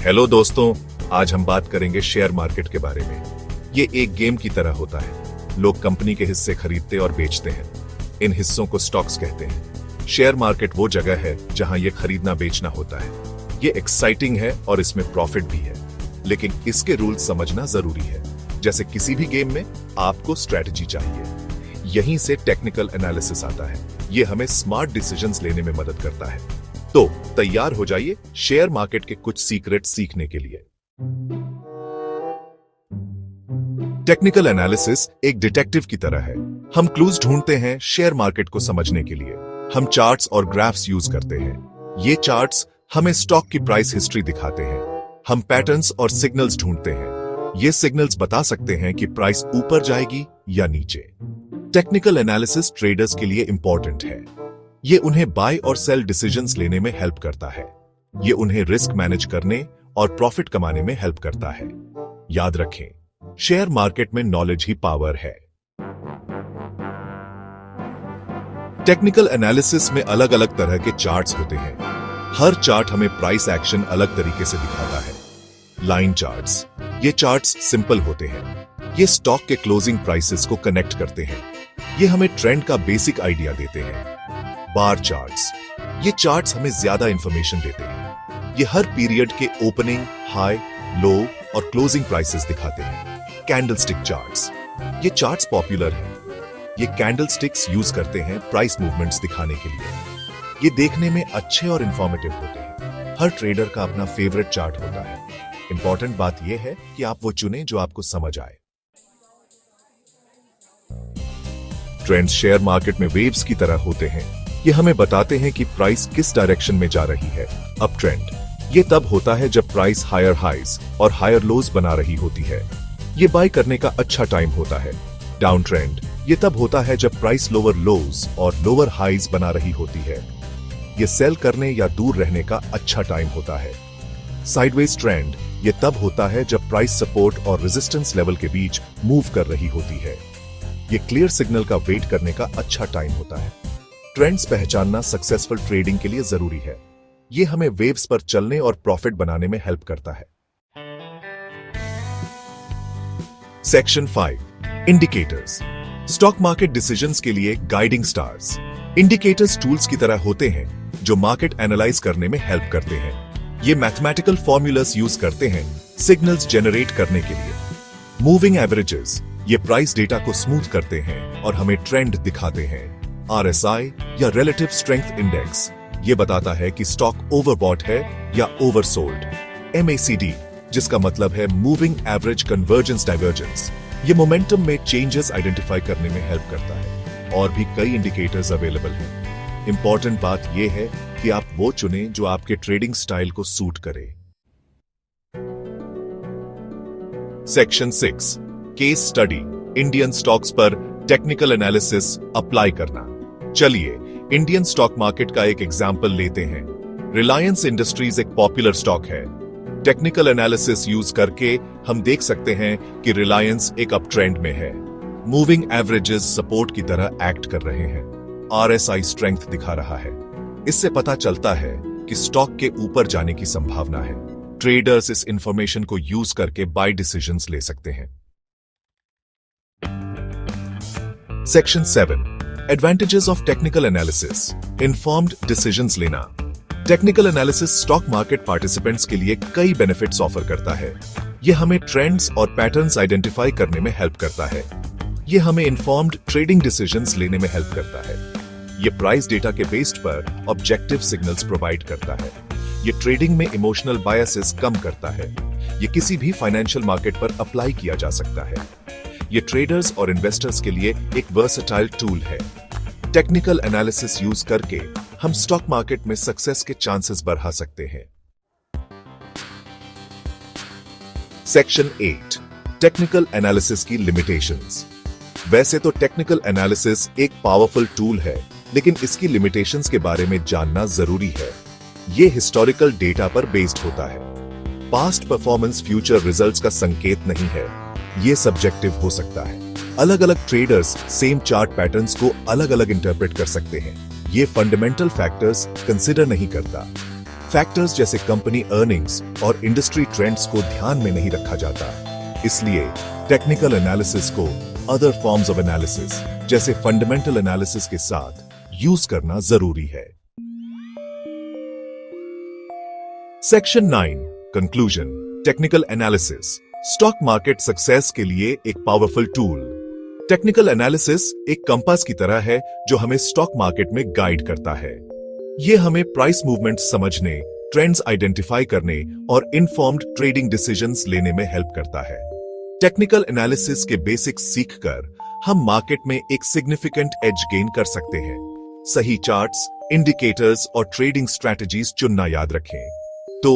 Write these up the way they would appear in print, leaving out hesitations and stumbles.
Hello दोस्तों, आज हम बात करेंगे शेयर मार्केट के बारे में। ये एक गेम की तरह होता है। लोग कंपनी के हिस्से खरीदते और बेचते हैं। इन हिस्सों को स्टॉक्स कहते हैं। शेयर मार्केट वो जगह है जहां ये खरीदना बेचना होता है। ये एक्साइटिंग है और इसमें प्रॉफिट भी है, लेकिन इसके रूल्स समझना जरूरी है। जैसे किसी भी गेम में आपको स्ट्रेटजी चाहिए। यहीं से टेक्निकल एनालिसिस आता है। ये हमें स्मार्ट डिसीजंस लेने में मदद करता है। तो तैयार हो जाइए शेयर मार्केट के कुछ सीक्रेट सीखने के लिए। टेक्निकल एनालिसिस एक डिटेक्टिव की तरह है। हम क्लूज ढूंढते हैं शेयर मार्केट को समझने के लिए। हम चार्ट्स और ग्राफ्स यूज करते हैं। ये चार्ट्स हमें स्टॉक की प्राइस हिस्ट्री दिखाते हैं। हम पैटर्न्स और सिग्नल्स ढूंढते हैं। ये सिग्नल्स बता सकते हैं कि प्राइस ऊपर जाएगी या नीचे। टेक्निकल एनालिसिस ट्रेडर्स के लिए इंपॉर्टेंट है। ये उन्हें बाय और सेल डिसीजंस लेने में हेल्प करता है। ये उन्हें रिस्क मैनेज करने और प्रॉफिट कमाने में हेल्प करता है। याद रखें, शेयर मार्केट में नॉलेज ही पावर है। टेक्निकल एनालिसिस में अलग अलग तरह के चार्ट्स होते हैं। हर चार्ट हमें प्राइस एक्शन अलग तरीके से दिखाता है। लाइन चार्ट्स, ये चार्ट्स सिंपल होते हैं। ये स्टॉक के क्लोजिंग प्राइसेस को कनेक्ट करते हैं। ये हमें ट्रेंड का बेसिक आइडिया देते हैं। बार चार्ट्स, ये चार्ट्स हमें ज्यादा इंफॉर्मेशन देते हैं। ये हर पीरियड के ओपनिंग, हाई, लो और क्लोजिंग प्राइसेस दिखाते हैं। कैंडलस्टिक चार्ट्स, ये चार्ट्स पॉपुलर हैं। ये कैंडलस्टिक्स यूज करते हैं प्राइस मूवमेंट्स दिखाने के लिए। ये देखने में अच्छे और इंफॉर्मेटिव होते हैं। हर ट्रेडर का अपना फेवरेट चार्ट होता है। इंपॉर्टेंट बात यह है कि आप वो चुनें जो आपको समझ आए। ट्रेंड्स शेयर मार्केट में वेव्स की तरह होते हैं। ये हमें बताते हैं कि प्राइस किस डायरेक्शन में जा रही है। अप ट्रेंड, ये तब होता है जब प्राइस हायर हाइज और हायर लोज बना रही होती है। ये बाय करने का अच्छा टाइम होता है। डाउन ट्रेंड, ये तब होता है जब प्राइस लोअर लोज और लोअर हाइज बना रही होती है। ये सेल करने या दूर रहने का अच्छा टाइम होता है। साइडवेज ट्रेंड, ये तब होता है जब प्राइस सपोर्ट और रेजिस्टेंस लेवल के बीच मूव कर रही होती है। ये क्लियर सिग्नल का वेट करने का अच्छा टाइम होता है। ट्रेंड्स पहचानना सक्सेसफुल ट्रेडिंग के लिए जरूरी है। ये हमें वेव्स पर चलने और प्रॉफिट बनाने में हेल्प करता है। Section 5, indicators. Stock market decisions के लिए गाइडिंग स्टार्स। इंडिकेटर्स टूल्स की तरह होते हैं जो मार्केट एनालाइज करने में हेल्प करते हैं। ये मैथमेटिकल फॉर्मूलास यूज करते हैं सिग्नल्स जनरेट करने के लिए। मूविंग एवरेजेस, ये प्राइस डेटा को स्मूथ करते हैं और हमें ट्रेंड दिखाते हैं। RSI या रिलेटिव स्ट्रेंथ इंडेक्स, ये बताता है कि स्टॉक ओवरबॉट है या ओवरसोल्ड। MACD, जिसका मतलब है मूविंग एवरेज कन्वर्जेंस डाइवर्जेंस, ये मोमेंटम में चेंजेस आइडेंटिफाई करने में हेल्प करता है। और भी कई इंडिकेटर्स अवेलेबल हैं। इंपॉर्टेंट बात यह है कि आप वो चुनें जो आपके ट्रेडिंग स्टाइल को सूट करे। Section 6, case study. Indian stocks पर टेक्निकल एनालिसिस अप्लाई करना। चलिए इंडियन स्टॉक मार्केट का एक एग्जाम्पल लेते हैं। रिलायंस इंडस्ट्रीज एक पॉपुलर स्टॉक है। टेक्निकल एनालिसिस यूज करके हम देख सकते हैं कि रिलायंस एक अप ट्रेंड में है। मूविंग एवरेजेस सपोर्ट की तरह एक्ट कर रहे हैं। RSI स्ट्रेंथ दिखा रहा है। इससे पता चलता है कि स्टॉक के ऊपर जाने की संभावना है। ट्रेडर्स इस इंफॉर्मेशन को यूज करके बाय डिसीजंस ले सकते हैं। Section 7, advantages of technical analysis. Informed decisions लेना। Technical analysis stock market participants के लिए कई बेनिफिट्स ऑफर करता है। यह हमें ट्रेंड्स और पैटर्न्स आइडेंटिफाई करने में हेल्प करता है। यह हमें इन्फॉर्म्ड ट्रेडिंग डिसीजंस लेने में हेल्प करता है। यह प्राइस डेटा के बेस्ड पर ऑब्जेक्टिव सिग्नल्स प्रोवाइड करता है। यह ट्रेडिंग में इमोशनल बायसेस कम करता है। यह किसी भी फाइनेंशियल मार्केट पर अप्लाई किया जा सकता है। ये ट्रेडर्स और इन्वेस्टर्स के लिए एक वर्सेटाइल टूल है। टेक्निकल एनालिसिस यूज करके हम स्टॉक मार्केट में सक्सेस के चांसेस बढ़ा सकते हैं। सेक्शन 8, टेक्निकल एनालिसिस की लिमिटेशंस। वैसे तो टेक्निकल एनालिसिस एक पावरफुल टूल है, लेकिन इसकी लिमिटेशंस के बारे में जानना जरूरी है। यह हिस्टोरिकल डेटा पर बेस्ड होता है। पास्ट परफॉर्मेंस फ्यूचर रिजल्ट्स का संकेत नहीं है। ये सब्जेक्टिव हो सकता है। अलग अलग ट्रेडर्स सेम चार्ट पैटर्न्स को अलग अलग इंटरप्रेट कर सकते हैं। ये फंडामेंटल फैक्टर्स कंसिडर नहीं करता। फैक्टर्स जैसे कंपनी अर्निंग्स और इंडस्ट्री ट्रेंड्स को ध्यान में नहीं रखा जाता। इसलिए टेक्निकल एनालिसिस को अदर फॉर्म्स ऑफ एनालिसिस जैसे फंडामेंटल एनालिसिस के साथ यूज करना जरूरी है। Section 9 conclusion. Technical analysis stock market success के लिए एक पावरफुल टूल। टेक्निकल एनालिसिस एक कंपास की तरह है जो हमें स्टॉक मार्केट में गाइड करता है। यह हमें प्राइस मूवमेंट समझने, ट्रेंड्स आइडेंटिफाई करने और इन्फॉर्म्ड ट्रेडिंग डिसीजंस लेने में हेल्प करता है। टेक्निकल एनालिसिस के बेसिक्स सीखकर हम मार्केट में एक सिग्निफिकेंट एज गेन कर सकते हैं। सही चार्ट्स, इंडिकेटर्स और ट्रेडिंग स्ट्रैटेजीज चुनना याद रखें। तो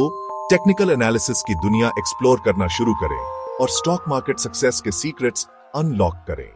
टेक्निकल एनालिसिस की दुनिया एक्सप्लोर करना शुरू करें और स्टॉक मार्केट सक्सेस के सीक्रेट्स अनलॉक करें।